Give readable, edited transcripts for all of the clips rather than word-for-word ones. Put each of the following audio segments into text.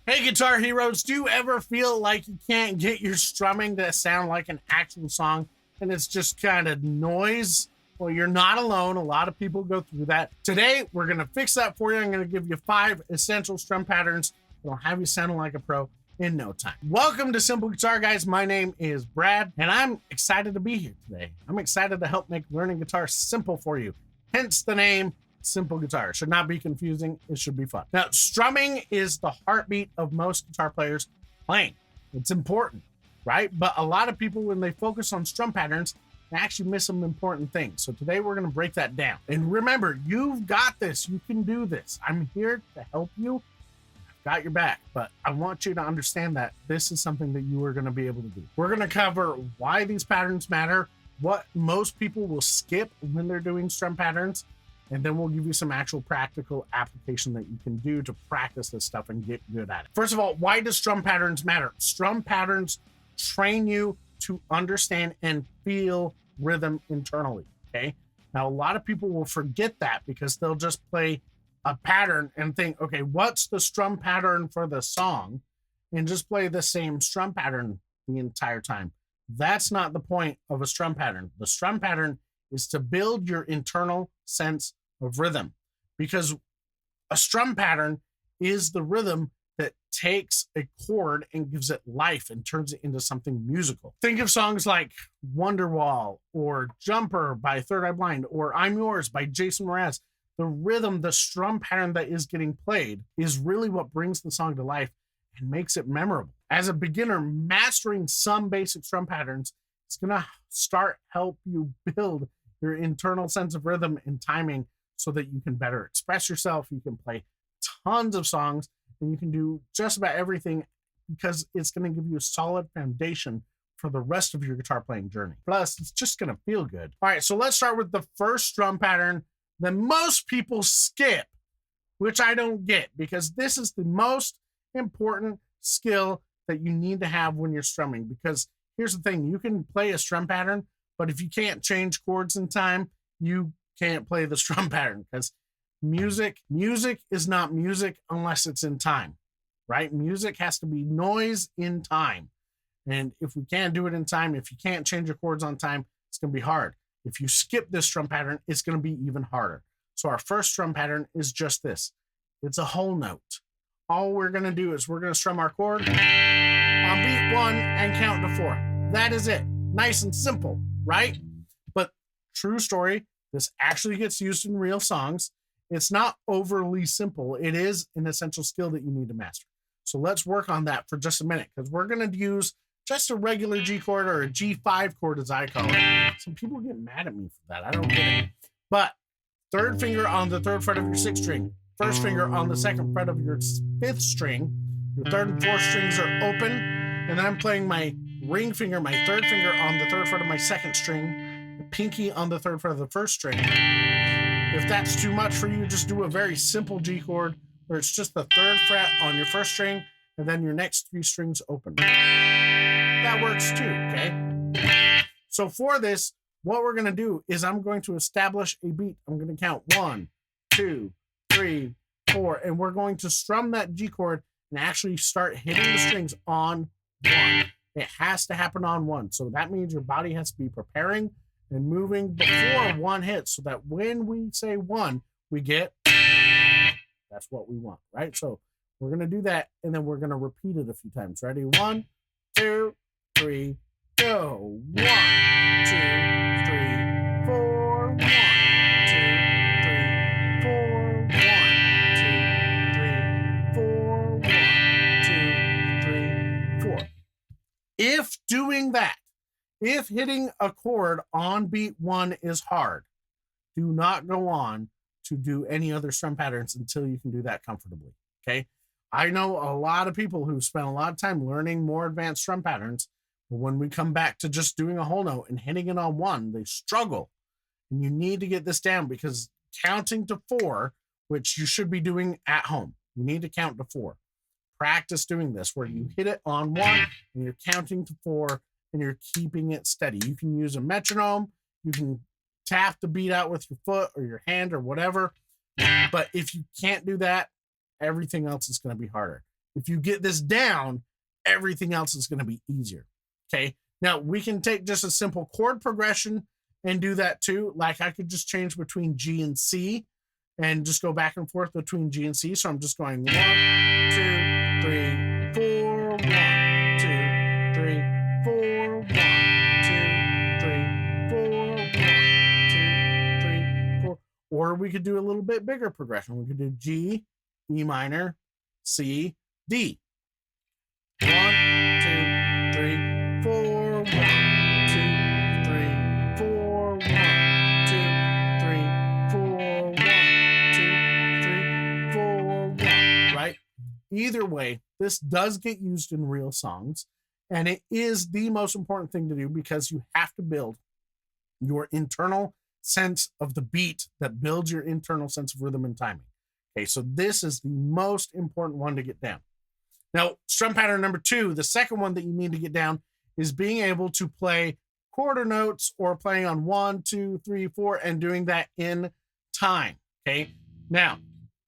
Hey, guitar heroes, do you ever feel like you can't get your strumming to sound like an actual song and it's just kind of noise? Well, you're not alone. A lot of people go through that. Today, we're going to fix that for you. I'm going to give you 5 essential strum patterns that'll have you sounding like a pro in no time. Welcome to Simple Guitar, guys. My name is Brad, and I'm excited to be here today. I'm excited to help make learning guitar simple for you. Hence the name, Simple Guitar. It should not be confusing. It should be fun. Now, strumming is the heartbeat of most guitar players playing. It's important, right? But a lot of people, when they focus on strum patterns, they actually miss some important things. So today we're going to break that down. And remember, you've got this. You can do this. I'm here to help you. I've got your back. But I want you to understand that this is something that you are going to be able to do. We're going to cover why these patterns matter, what most people will skip when they're doing strum patterns, and then we'll give you some actual practical application that you can do to practice this stuff and get good at it. First of all, why do strum patterns matter? Strum patterns train you to understand and feel rhythm internally, okay? Now, a lot of people will forget that because they'll just play a pattern and think, okay, what's the strum pattern for the song? And just play the same strum pattern the entire time. That's not the point of a strum pattern. The strum pattern is to build your internal sense of rhythm, because a strum pattern is the rhythm that takes a chord and gives it life and turns it into something musical. Think of songs like Wonderwall or Jumper by Third Eye Blind or I'm Yours by Jason Mraz. The rhythm, the strum pattern that is getting played is really what brings the song to life and makes it memorable. As a beginner, mastering some basic strum patterns is going to help you build your internal sense of rhythm and timing so that you can better express yourself. You can play tons of songs and you can do just about everything because it's going to give you a solid foundation for the rest of your guitar playing journey. Plus, it's just going to feel good. All right, so let's start with the first strum pattern that most people skip, which I don't get, because this is the most important skill that you need to have when you're strumming. Because here's the thing, you can play a strum pattern, but if you can't change chords in time, you can't play the strum pattern, because music is not music unless it's in time, right? Music has to be noise in time. And if we can't do it in time, if you can't change your chords on time, it's going to be hard. If you skip this strum pattern, it's going to be even harder. So our first strum pattern is just this. It's a whole note. All we're going to do is we're going to strum our chord on beat 1 and count to 4. That is it. Nice and simple, right? But true story, this actually gets used in real songs. It's not overly simple. It is an essential skill that you need to master. So let's work on that for just a minute, because we're going to use just a regular G chord, or a G5 chord as I call it. Some people get mad at me for that. I don't get it. But third finger on the 3rd fret of your 6th string, first finger on the 2nd fret of your 5th string, your 3rd and 4th strings are open, and I'm playing my ring finger, my 3rd finger on the 3rd fret of my 2nd string, the pinky on the 3rd fret of the 1st string. If that's too much for you, just do a very simple G chord where it's just the 3rd fret on your 1st string and then your next 3 strings open. That works too, okay? So for this, what we're going to do is I'm going to establish a beat. I'm going to count 1, 2, 3, 4, and we're going to strum that G chord and actually start hitting the strings on 1. It has to happen on 1. So that means your body has to be preparing and moving before 1 hits, so that when we say 1, we get, that's what we want, right? So we're going to do that, and then we're going to repeat it a few times. Ready? 1, 2, 3, go. 1, 2, 3, 4. 1, 2, 3, 4. 1, 2, 3, 4. 1, 2, 3, 4. If doing that, if hitting a chord on beat 1 is hard, do not go on to do any other strum patterns until you can do that comfortably, okay? I know a lot of people who spend a lot of time learning more advanced strum patterns, but when we come back to just doing a whole note and hitting it on 1, they struggle. And you need to get this down, because counting to 4, which you should be doing at home, you need to count to 4. Practice doing this, where you hit it on 1 and you're counting to 4 and you're keeping it steady. You can use a metronome. You can tap the beat out with your foot or your hand or whatever. But if you can't do that, everything else is going to be harder. If you get this down, everything else is going to be easier. Okay. Now we can take just a simple chord progression and do that too. Like I could just change between G and C and just go back and forth between G and C. So I'm just going 1, 2, 3, 4, 1, 2, 3, 4, 1, 2, 3, 4, 1, 2, 3, 4. Or we could do a little bit bigger progression. We could do G, E minor, C, D. 1, 2, 3, 4, 1, 2, 3, 4, 1, 2, 3, 4, 1, 2, 3, 4, 1, right? Either way, this does get used in real songs, and it is the most important thing to do because you have to build your internal sense of the beat that builds your internal sense of rhythm and timing. Okay, so this is the most important one to get down. Now, strum pattern number 2, the second one that you need to get down is being able to play quarter notes or playing on 1, 2, 3, 4 and doing that in time. Okay. Now,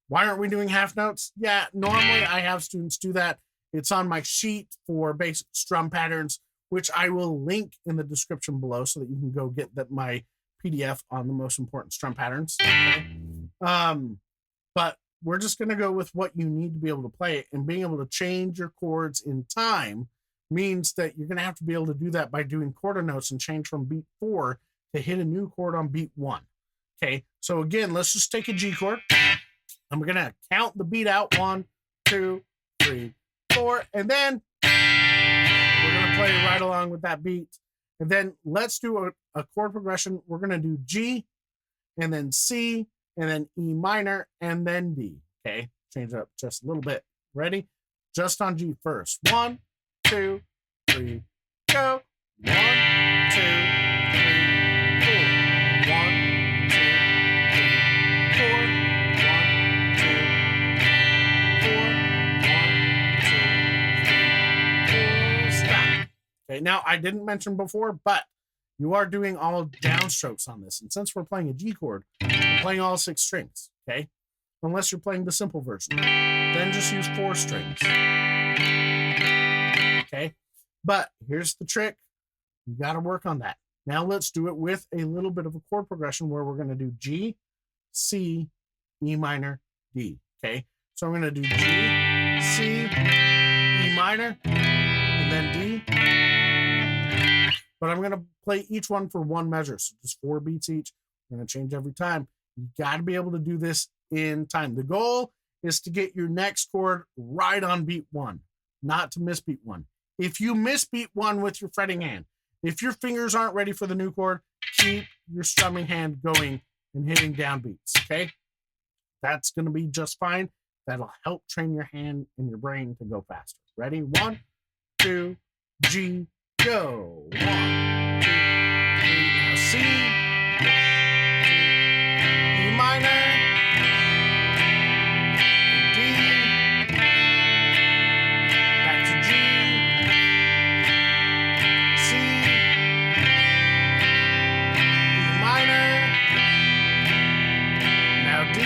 why aren't we doing half notes? Yeah, normally I have students do that. It's on my sheet for basic strum patterns, which I will link in the description below so that you can go get my PDF on the most important strum patterns. Okay. But we're just going to go with what you need to be able to play it, and being able to change your chords in time means that you're going to have to be able to do that by doing quarter notes and change from beat 4 to hit a new chord on beat 1. Okay. So again, let's just take a G chord and we're going to count the beat out 1, 2, 3, 4, and then we're going to play right along with that beat. And then let's do a chord progression. We're going to do G and then C and then E minor and then D. Okay. Change it up just a little bit. Ready? Just on G first. 1, 2, 3, go. 1, 2, 3, 4. 1, 2, 3, 4. 1, 2, 4. 1, 2, 3, 4. Stop. Okay. Now I didn't mention before, but you are doing all downstrokes on this. And since we're playing a G chord, we're playing all 6 strings, okay? Unless you're playing the simple version. Then just use 4 strings. Okay? But here's the trick. You got to work on that. Now let's do it with a little bit of a chord progression where we're going to do G, C, E minor, D, okay? So I'm going to do G, C, E minor, and then D. But I'm going to play each one for 1 measure. So just 4 beats each. I'm going to change every time. You got to be able to do this in time. The goal is to get your next chord right on beat 1, not to miss beat 1. If you miss beat 1 with your fretting hand, if your fingers aren't ready for the new chord, keep your strumming hand going and hitting down beats, okay? That's going to be just fine. That'll help train your hand and your brain to go faster. Ready? 1, 2, G, go. 1, 2, 3. Now C, E minor, D, back to G, C, E minor, now D,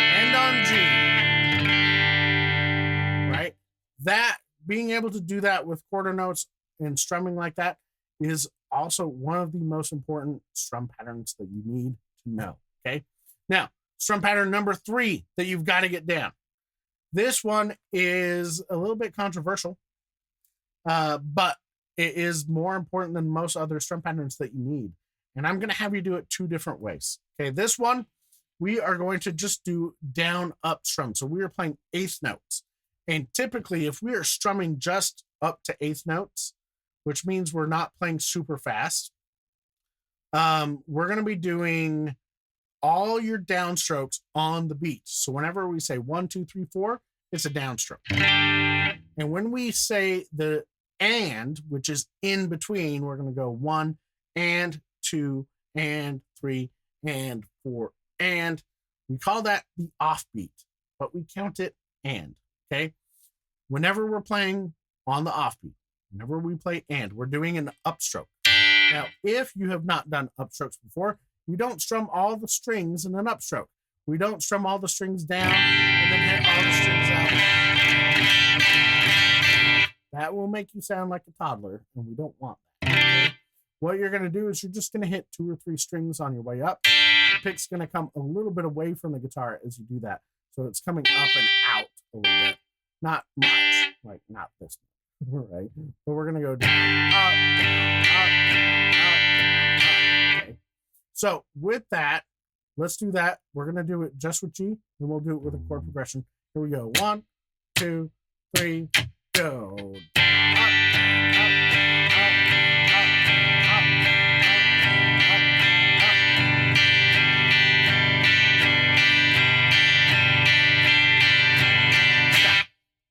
and on G. Right? That, being able to do that with quarter notes and strumming like that is also one of the most important strum patterns that you need to know. Okay. Now, strum pattern number 3 that you've got to get down. This one is a little bit controversial, but it is more important than most other strum patterns that you need. And I'm going to have you do it 2 different ways. Okay. This one, we are going to just do down up strum. So we are playing 8th notes. And typically, if we are strumming just up to 8th notes, which means we're not playing super fast, we're going to be doing all your downstrokes on the beat. So whenever we say 1, 2, 3, 4, it's a downstroke. And when we say the and, which is in between, we're going to go 1 and 2 and 3 and 4 and. We call that the offbeat, but we count it and. Okay. Whenever we're playing on the offbeat, whenever we play and, we're doing an upstroke. Now, if you have not done upstrokes before, you don't strum all the strings in an upstroke. We don't strum all the strings down and then hit all the strings out. That will make you sound like a toddler, and we don't want that. Okay? What you're going to do is you're just going to hit 2 or 3 strings on your way up. The pick's going to come a little bit away from the guitar as you do that. So it's coming up and out a little bit. Not much, like not this one, right? But we're going to go down, up, down, up, down, up, down, up. Okay. So with that, let's do that. We're going to do it just with G, and we'll do it with a chord progression. Here we go. 1, 2, 3, go.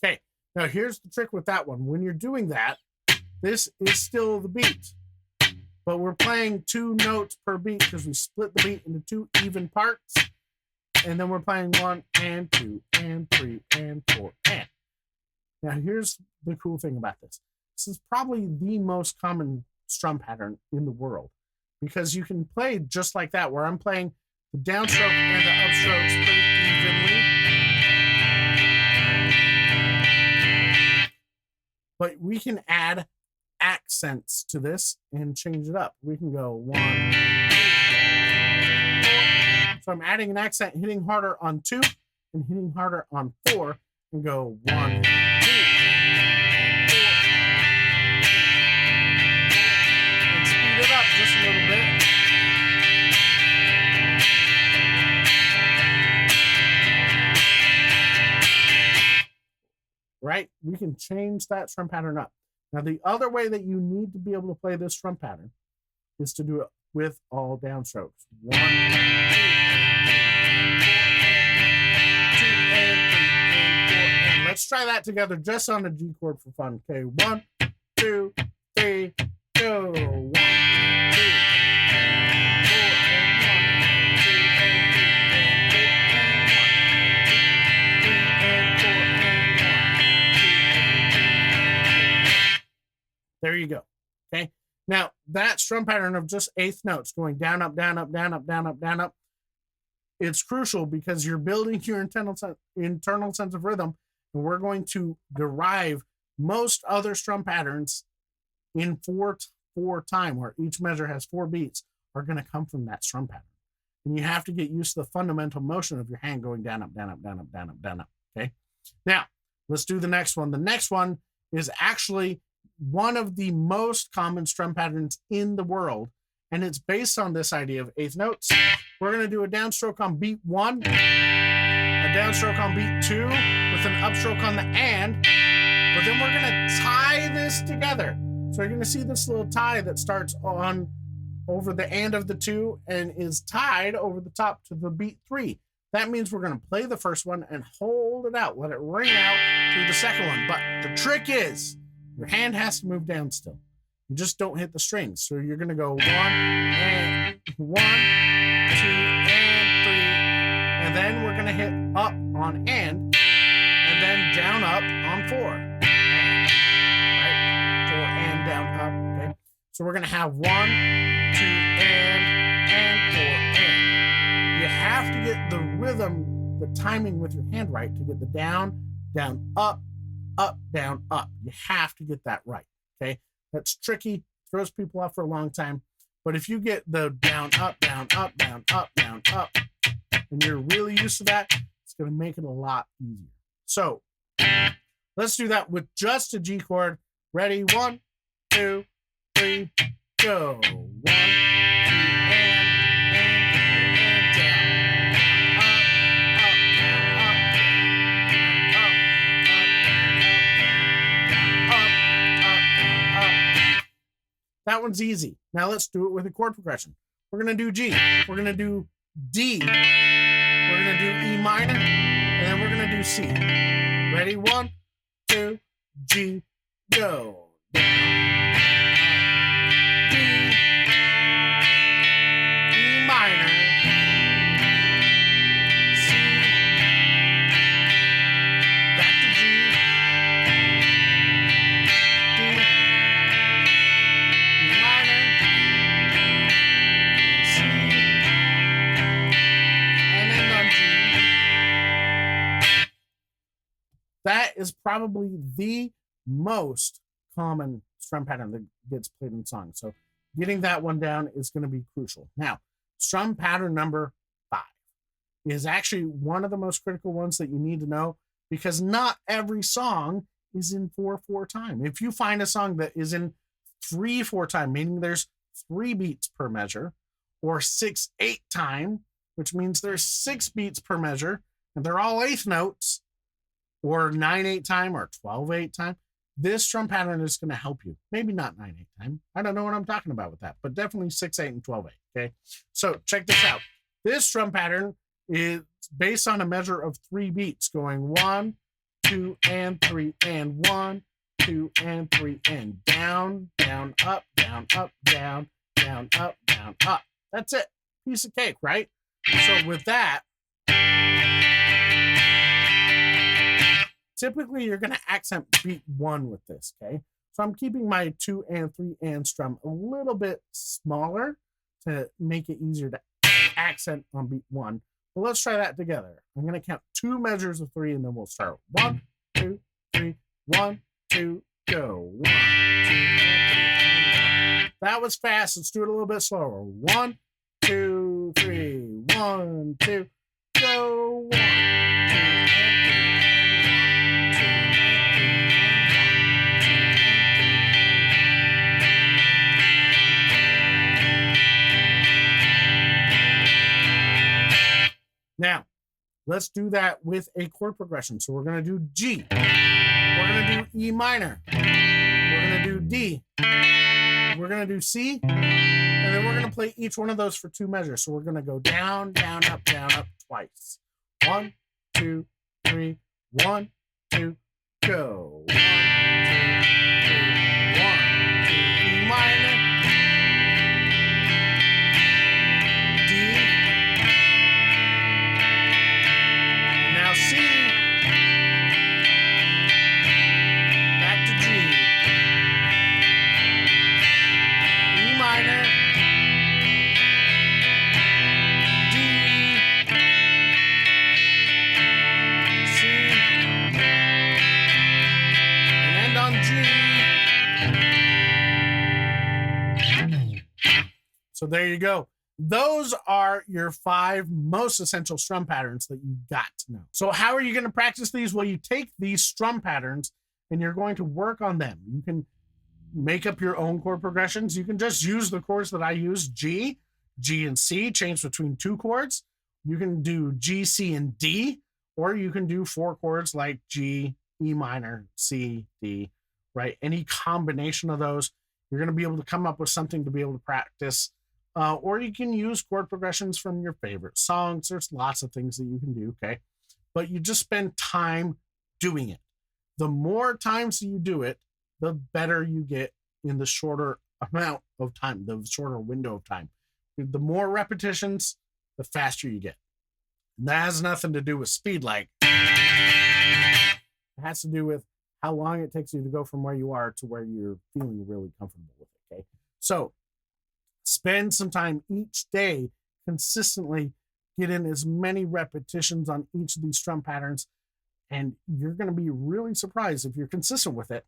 Okay, now here's the trick with that one. When you're doing that, this is still the beat, but we're playing 2 notes per beat because we split the beat into 2 even parts, and then we're playing 1 and 2 and 3 and 4 and. Now here's the cool thing about this. This is probably the most common strum pattern in the world because you can play just like that, where I'm playing the downstroke and the upstrokes pretty evenly. But we can add accents to this and change it up. We can go 1, 2, 3, 4. So I'm adding an accent, hitting harder on 2 and hitting harder on 4, and go 1, 2, 4, and speed it up just a little bit. Right? We can change that strum pattern up. Now, the other way that you need to be able to play this strum pattern is to do it with all downstrokes. 1, 2, 3, 4, 2 and 3 and 4. And let's try that together just on a G chord for fun. Okay, 1, 2, 3, go. 1, 2, 4 There you go. Okay. Now that strum pattern of just eighth notes going down, up, down, up, down, up, down, up, down, up. It's crucial because you're building your internal sense of rhythm, and we're going to derive most other strum patterns in 4/4 time, where each measure has 4 beats, are going to come from that strum pattern. And you have to get used to the fundamental motion of your hand going down, up, down, up, down, up, down, up, down, up. Okay. Now let's do the next one. The next one is actually one of the most common strum patterns in the world, and it's based on this idea of eighth notes. We're going to do a downstroke on beat 1, a downstroke on beat 2 with an upstroke on the and, but then we're going to tie this together. So you're going to see this little tie that starts on over the and of the 2 and is tied over the top to the beat 3. That means we're going to play the first one and hold it out, let it ring out through the second one. But the trick is, your hand has to move down still. You just don't hit the strings. So you're going to go 1 and 1, 2 and 3. And then we're going to hit up on and then down up on 4. And, right? 4 and down up. Okay. So we're going to have 1, 2 and 4 and. You have to get the rhythm, the timing with your hand right to get the down, down, up, down, up. You have to get that right. Okay. That's tricky, throws people off for a long time. But if you get the down, up, down, up, down, up, down, up, and you're really used to that, it's going to make it a lot easier. So let's do that with just a G chord. Ready? 1, 2, 3, go. 1, 2, and down. That one's easy. Now let's do it with a chord progression. We're going to do G. We're going to do D. We're going to do E minor. And then we're going to do C. Ready? 1, 2, G, go. D, E minor, C, back to G, D, that is probably the most common strum pattern that gets played in songs. So getting that one down is going to be crucial. Now, strum pattern number 5 is actually one of the most critical ones that you need to know, because not every song is in 4/4 time. If you find a song that is in 3/4 time, meaning there's 3 beats per measure, or 6/8 time, which means there's 6 beats per measure, and they're all eighth notes, or 9/8 time, or 12/8 time, this strum pattern is going to help you. Maybe not 9/8 time. I don't know what I'm talking about with that, but definitely 6/8 and 12/8. Okay. So check this out. This strum pattern is based on a measure of 3 beats going 1, 2, and 3, and 1, 2, and 3, and down, down, up, down, up, down, down, up, down, up. That's it. Piece of cake, right? So with that, typically you're going to accent beat 1 with this, okay? So I'm keeping my 2 and 3 and strum a little bit smaller to make it easier to accent on beat 1. But let's try that together. I'm going to count 2 measures of 3, and then we'll start. 1, 2, 3, 1, 2, go. 1, 2, 3. That was fast. Let's do it a little bit slower. 1, 2, 3, 1, 2, go. 1, 2, and 3. Now, let's do that with a chord progression. So we're going to do G. We're going to do E minor. We're going to do D. We're going to do C. And then we're going to play each one of those for 2 measures. So we're going to go down, down, up twice. 1, 2, 3, 1, 2, go. 1, 2, 3, 1, 2, E minor. C, back to G, E minor, D, C, and end on G. So there you go. Those are your 5 most essential strum patterns that you got to know. So how are you going to practice these? Well, you take these strum patterns and you're going to work on them. You can make up your own chord progressions. You can just use the chords that I use, G, G and C, change between 2 chords. You can do G, C, and D, or you can do 4 chords like G, E minor, C, D, right? Any combination of those, you're going to be able to come up with something to be able to practice. Or you can use chord progressions from your favorite songs. There's lots of things that you can do, okay? But you just spend time doing it. The more times you do it, the better you get in the shorter amount of time, the shorter window of time. The more repetitions, the faster you get. And that has nothing to do with speed, like it has to do with how long it takes you to go from where you are to where you're feeling really comfortable with it, okay? So spend some time each day consistently, get in as many repetitions on each of these strum patterns, and you're going to be really surprised if you're consistent with it,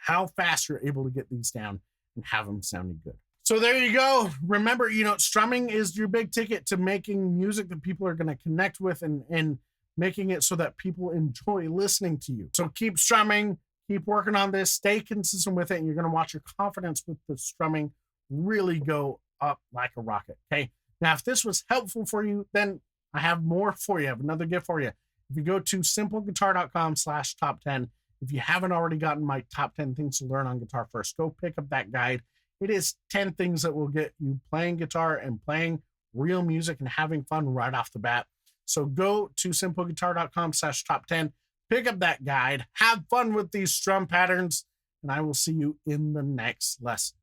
how fast you're able to get these down and have them sounding good. So there you go. Remember, strumming is your big ticket to making music that people are going to connect with and making it so that people enjoy listening to you. So keep strumming, keep working on this, stay consistent with it, and you're going to watch your confidence with the strumming really go up like a rocket. Okay. Now, if this was helpful for you, then I have more for you. I have another gift for you. If you go to simpleguitar.com/top10, if you haven't already gotten my top 10 things to learn on guitar first, go pick up that guide. It is 10 things that will get you playing guitar and playing real music and having fun right off the bat. So go to simpleguitar.com/top10, pick up that guide, have fun with these strum patterns, and I will see you in the next lesson.